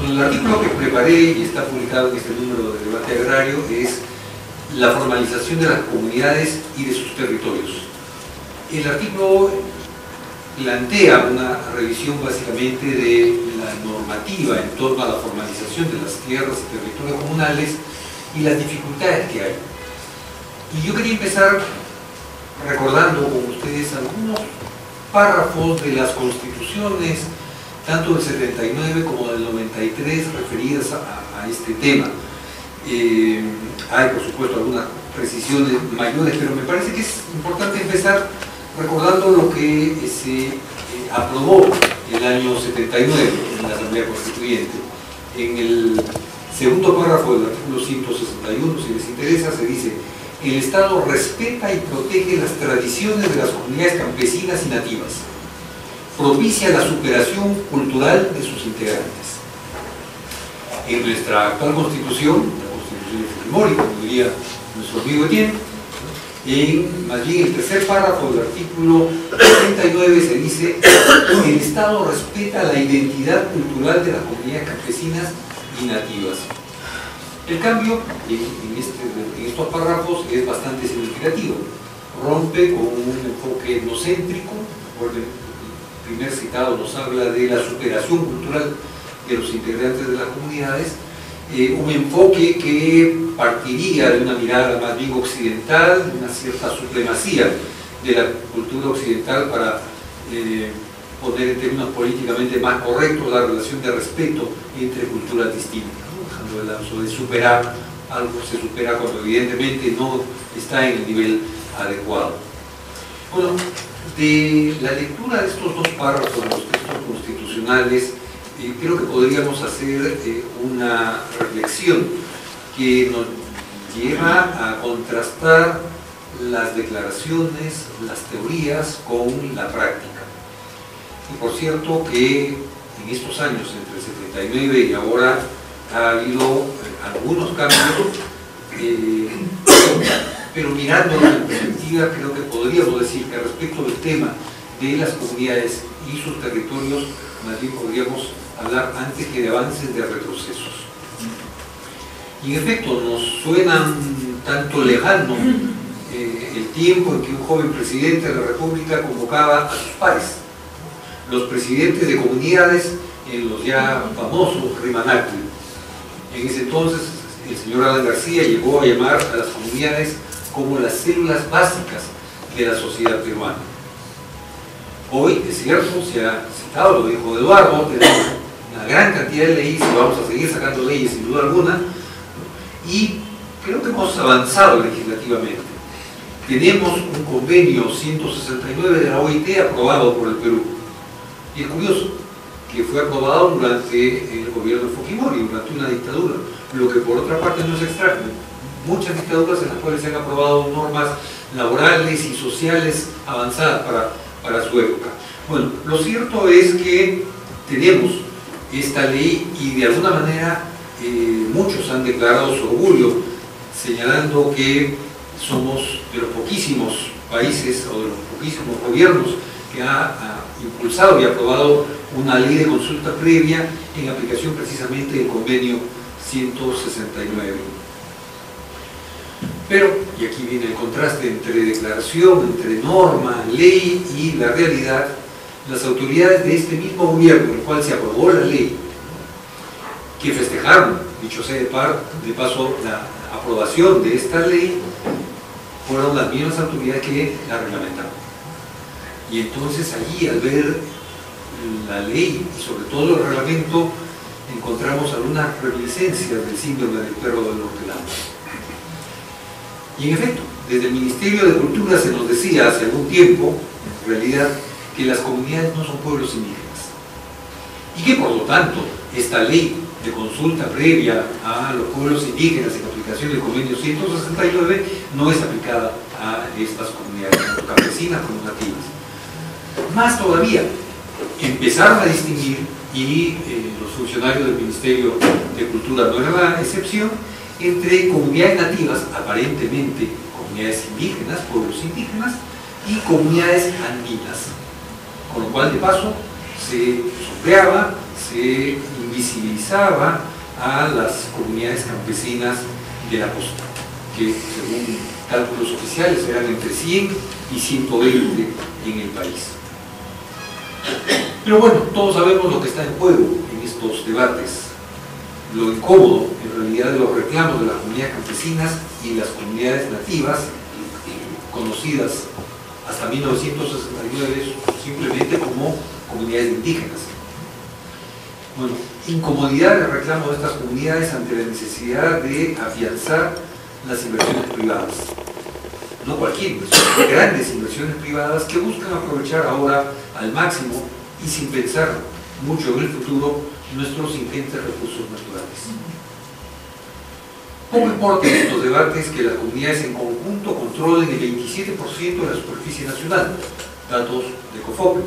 Bueno, el artículo que preparé y está publicado en este número de Debate Agrario es la formalización de las comunidades y de sus territorios. El artículo plantea una revisión básicamente de la normativa en torno a la formalización de las tierras y territorios comunales y las dificultades que hay. Y yo quería empezar recordando con ustedes algunos párrafos de las constituciones, tanto del 79 como del 93, referidas a este tema. Hay, por supuesto, algunas precisiones mayores, pero me parece que es importante empezar recordando lo que se aprobó el año 79 en la Asamblea Constituyente. En el segundo párrafo del artículo 161, si les interesa, se dice: el Estado respeta y protege las tradiciones de las comunidades campesinas y nativas, propicia la superación cultural de sus integrantes. En nuestra actual Constitución, la Constitución de Fujimori, como diría nuestro amigo Etienne, más bien el tercer párrafo del artículo 39 se dice: el Estado respeta la identidad cultural de las comunidades campesinas y nativas. El cambio en estos párrafos es bastante significativo. Rompe con un enfoque etnocéntrico. El primer citado nos habla de la superación cultural de los integrantes de las comunidades, un enfoque que partiría de una mirada más bien occidental, de una cierta supremacía de la cultura occidental para poner en términos políticamente más correctos la relación de respeto entre culturas distintas, ¿no? Dejando el lapso de superar algo, se supera cuando evidentemente no está en el nivel adecuado. Bueno, de la lectura de estos dos párrafos de los textos constitucionales, creo que podríamos hacer una reflexión que nos lleva a contrastar las declaraciones, las teorías con la práctica. Y por cierto que en estos años, entre el 79 y ahora, ha habido algunos cambios, pero mirando en perspectiva, creo que podríamos decir que respecto del tema de las comunidades y sus territorios, más bien podríamos hablar antes que de avances, de retrocesos. Y en efecto, nos suenan tanto lejano el tiempo en que un joven presidente de la República convocaba a sus pares, los presidentes de comunidades, en los ya famosos Rimanacui. En ese entonces, el señor Alan García llegó a llamar a las comunidades como las células básicas de la sociedad peruana. Hoy, es cierto, se ha citado, lo dijo Eduardo, tenemos una gran cantidad de leyes y vamos a seguir sacando leyes sin duda alguna, y creo que hemos avanzado legislativamente. Tenemos un convenio 169 de la OIT aprobado por el Perú, y es curioso que fue aprobado durante el gobierno de Fujimori, durante una dictadura, lo que por otra parte no es extraño. Muchas dictaduras en las cuales se han aprobado normas laborales y sociales avanzadas para su época. Bueno, lo cierto es que tenemos esta ley y de alguna manera muchos han declarado su orgullo, señalando que somos de los poquísimos países o de los poquísimos gobiernos que ha impulsado y aprobado una ley de consulta previa en aplicación precisamente del convenio 169. Pero, y aquí viene el contraste entre declaración, entre norma, ley y la realidad, las autoridades de este mismo gobierno, en el cual se aprobó la ley, que festejaron, dicho sea de paso, la aprobación de esta ley, fueron las mismas autoridades que la reglamentaron. Y entonces allí, al ver la ley y sobre todo el reglamento, encontramos algunas reminiscencias del síndrome del perro del hortelano. Y en efecto, desde el Ministerio de Cultura se nos decía hace algún tiempo, en realidad, que las comunidades no son pueblos indígenas. Y que por lo tanto, esta ley de consulta previa a los pueblos indígenas en aplicación del convenio 169 no es aplicada a estas comunidades, tanto campesinas como nativas. Más todavía, empezaron a distinguir, y los funcionarios del Ministerio de Cultura no eran la excepción, entre comunidades nativas, aparentemente comunidades indígenas, pueblos indígenas, y comunidades andinas, con lo cual de paso se sombreaba se invisibilizaba a las comunidades campesinas de la costa, que según cálculos oficiales eran entre 100 y 120 en el país. Pero bueno, todos sabemos lo que está en juego en estos debates, lo incómodo en realidad de los reclamos de las comunidades campesinas y las comunidades nativas, conocidas hasta 1969 simplemente como comunidades indígenas. Bueno, incomodidad del reclamo de estas comunidades ante la necesidad de afianzar las inversiones privadas. No cualquier inversión, grandes inversiones privadas que buscan aprovechar ahora al máximo y sin pensar mucho en el futuro nuestros ingentes recursos naturales. Poco importa en estos debates que las comunidades en conjunto controlen el 27% de la superficie nacional, datos de COFOPE,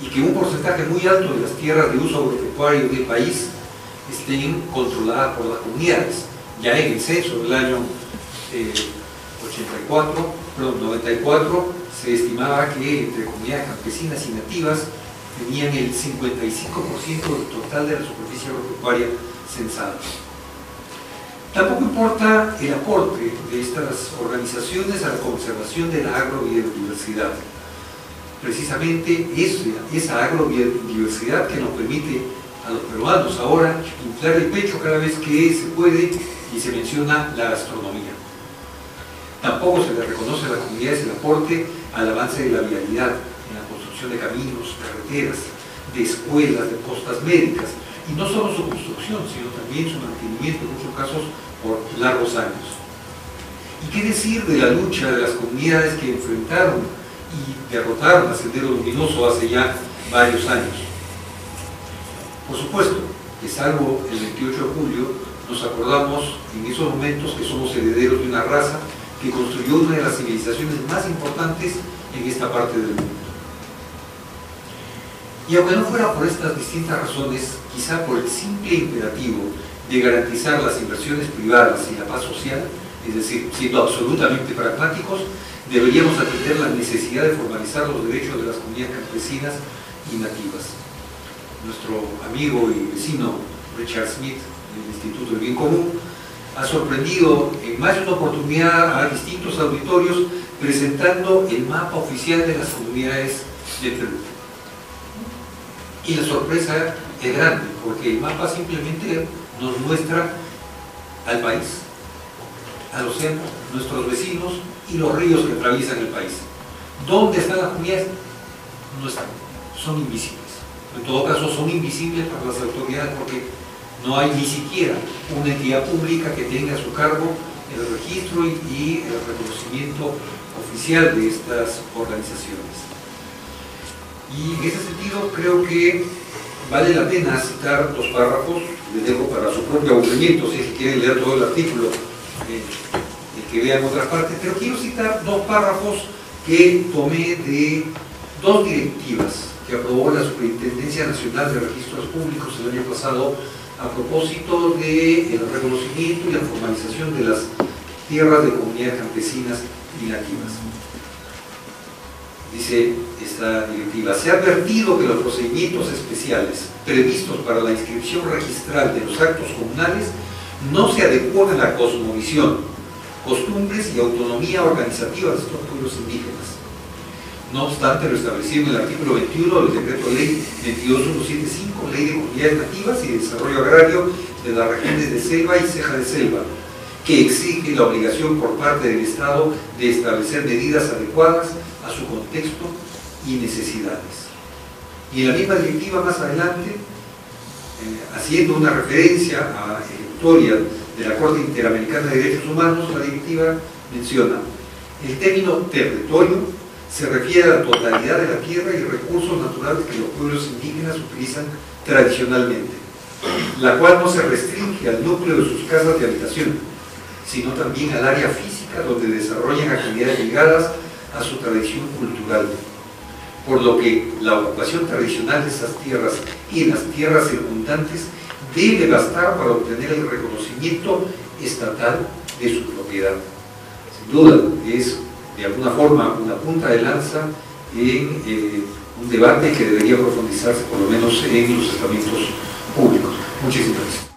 y que un porcentaje muy alto de las tierras de uso agropecuario del país estén controladas por las comunidades. Ya en el censo del año 94 se estimaba que entre comunidades campesinas y nativas tenían el 55% del total de la superficie agropecuaria censada. Tampoco importa el aporte de estas organizaciones a la conservación de la agrobiodiversidad. Precisamente esa agrobiodiversidad que nos permite a los peruanos ahora inflar el pecho cada vez que se puede y se menciona la gastronomía. Tampoco se le reconoce a las comunidades el aporte al avance de la vialidad, en la construcción de caminos, carreteras, de escuelas, de postas médicas, y no solo su construcción, sino también su mantenimiento, en muchos casos por largos años. ¿Y qué decir de la lucha de las comunidades que enfrentaron y derrotaron a Sendero Luminoso hace ya varios años? Por supuesto que salvo el 28 de julio, nos acordamos en esos momentos que somos herederos de una raza que construyó una de las civilizaciones más importantes en esta parte del mundo. Y aunque no fuera por estas distintas razones, quizá por el simple imperativo de garantizar las inversiones privadas y la paz social, es decir, siendo absolutamente pragmáticos, deberíamos atender la necesidad de formalizar los derechos de las comunidades campesinas y nativas. Nuestro amigo y vecino Richard Smith, del Instituto del Bien Común, ha sorprendido en más de una oportunidad a distintos auditorios presentando el mapa oficial de las comunidades de Perú. Y la sorpresa es grande, porque el mapa simplemente nos muestra al país, al océano, nuestros vecinos y los ríos que atraviesan el país. ¿Dónde están las comunidades? No están, son invisibles. En todo caso, son invisibles para las autoridades porque no hay ni siquiera una entidad pública que tenga a su cargo el registro y el reconocimiento oficial de estas organizaciones. Y en ese sentido creo que vale la pena citar dos párrafos, les dejo para su propio aburrimiento, si es que quieren leer todo el artículo, que vean otras partes, pero quiero citar dos párrafos que tomé de dos directivas que aprobó la Superintendencia Nacional de Registros Públicos el año pasado a propósito del reconocimiento y la formalización de las tierras de comunidades campesinas y nativas. Dice esta directiva: se ha advertido que los procedimientos especiales previstos para la inscripción registral de los actos comunales no se adecuan a la cosmovisión, costumbres y autonomía organizativa de estos pueblos indígenas. No obstante, lo establecido en el artículo 21 del Decreto Ley 22175, Ley de Comunidades Nativas y de Desarrollo Agrario de las regiones de selva y ceja de selva, que exige la obligación por parte del Estado de establecer medidas adecuadas a su contexto y necesidades. Y en la misma directiva más adelante, haciendo una referencia a la ejecutoria de la Corte Interamericana de Derechos Humanos, la directiva menciona: el término territorio se refiere a la totalidad de la tierra y recursos naturales que los pueblos indígenas utilizan tradicionalmente, la cual no se restringe al núcleo de sus casas de habitación, sino también al área física donde desarrollan actividades ligadas a su tradición cultural, por lo que la ocupación tradicional de esas tierras y las tierras circundantes debe bastar para obtener el reconocimiento estatal de su propiedad. Sin duda, es de alguna forma una punta de lanza en un debate que debería profundizarse por lo menos en los estamentos públicos. Muchísimas gracias.